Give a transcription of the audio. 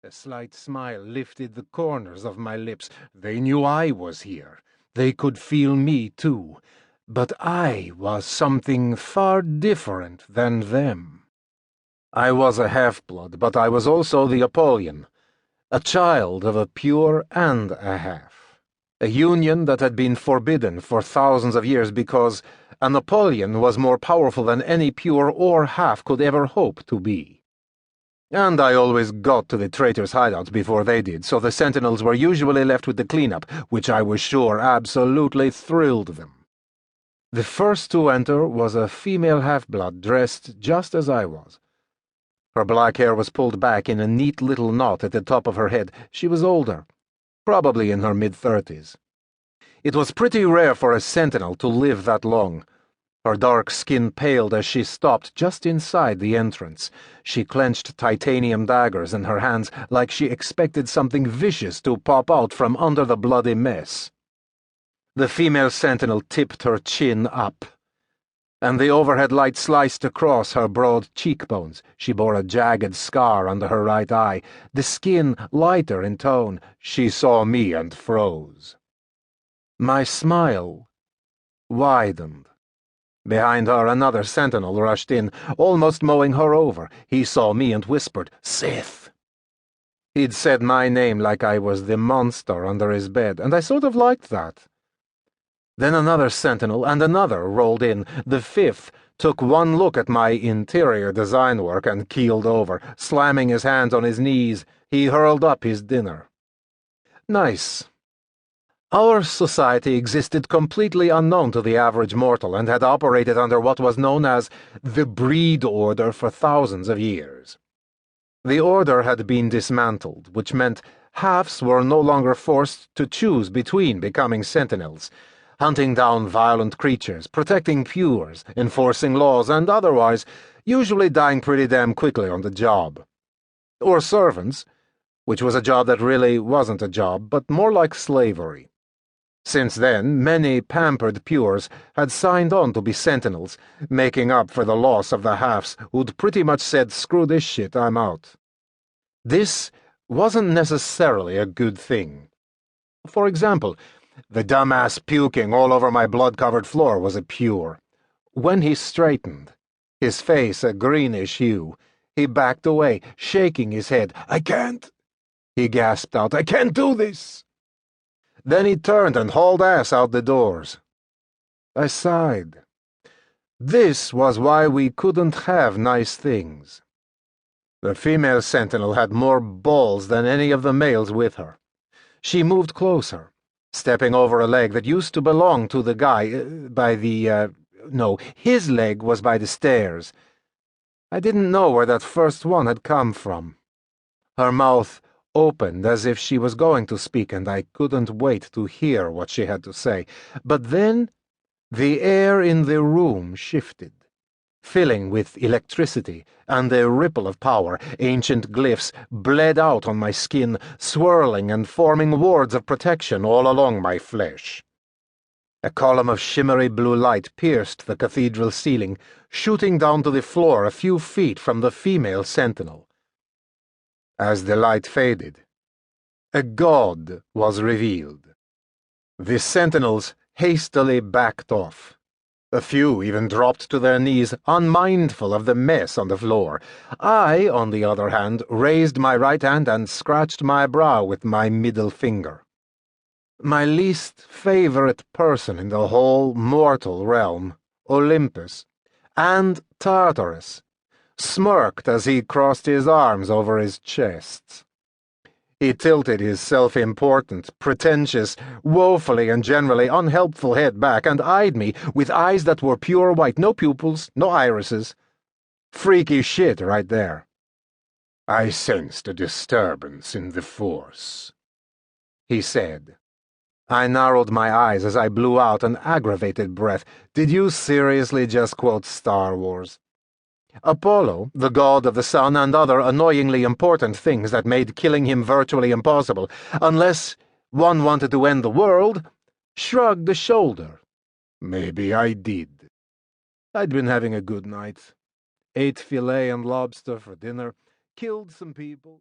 A slight smile lifted the corners of my lips. They knew I was here. They could feel me, too. But I was something far different than them. I was a half-blood, but I was also the Apollyon, a child of a pure and a half. A union that had been forbidden for thousands of years because an Apollyon was more powerful than any pure or half could ever hope to be. And I always got to the traitors' hideouts before they did, so the sentinels were usually left with the cleanup, which I was sure absolutely thrilled them. The first to enter was a female half-blood dressed just as I was. Her black hair was pulled back in a neat little knot at the top of her head. She was older, probably in her mid-30s. It was pretty rare for a sentinel to live that long. Her dark skin paled as she stopped just inside the entrance. She clenched titanium daggers in her hands like she expected something vicious to pop out from under the bloody mess. The female sentinel tipped her chin up, and the overhead light sliced across her broad cheekbones. She bore a jagged scar under her right eye, the skin lighter in tone. She saw me and froze. My smile widened. Behind her, another sentinel rushed in, almost mowing her over. He saw me and whispered, "Seth." He'd said my name like I was the monster under his bed, and I sort of liked that. Then another sentinel and another rolled in. The fifth took one look at my interior design work and keeled over. Slamming his hands on his knees, he hurled up his dinner. Nice. Our society existed completely unknown to the average mortal and had operated under what was known as the breed order for thousands of years. The order had been dismantled, which meant halves were no longer forced to choose between becoming sentinels, hunting down violent creatures, protecting pures, enforcing laws, and otherwise usually dying pretty damn quickly on the job. Or servants, which was a job that really wasn't a job, but more like slavery. Since then, many pampered pures had signed on to be sentinels, making up for the loss of the halves who'd pretty much said, "Screw this shit, I'm out." This wasn't necessarily a good thing. For example, the dumbass puking all over my blood-covered floor was a pure. When he straightened, his face a greenish hue, he backed away, shaking his head. "I can't," he gasped out. "I can't do this." Then he turned and hauled ass out the doors. I sighed. This was why we couldn't have nice things. The female sentinel had more balls than any of the males with her. She moved closer, stepping over a leg that used to belong to the guy his leg was by the stairs. I didn't know where that first one had come from. Her mouth opened as if she was going to speak, and I couldn't wait to hear what she had to say. But then the air in the room shifted, filling with electricity and a ripple of power. Ancient glyphs bled out on my skin, swirling and forming wards of protection all along my flesh. A column of shimmery blue light pierced the cathedral ceiling, shooting down to the floor a few feet from the female sentinel. As the light faded, a god was revealed. The sentinels hastily backed off. A few even dropped to their knees, unmindful of the mess on the floor. I, on the other hand, raised my right hand and scratched my brow with my middle finger. My least favorite person in the whole mortal realm, Olympus, and Tartarus, smirked as he crossed his arms over his chest. He tilted his self-important, pretentious, woefully and generally unhelpful head back and eyed me with eyes that were pure white, no pupils, no irises. Freaky shit right there. "I sensed a disturbance in the Force," he said. I narrowed my eyes as I blew out an aggravated breath. Did you seriously just quote Star Wars? Apollo, the god of the sun, and other annoyingly important things that made killing him virtually impossible, unless one wanted to end the world, shrugged a shoulder. Maybe I did. I'd been having a good night. Ate filet and lobster for dinner, killed some people.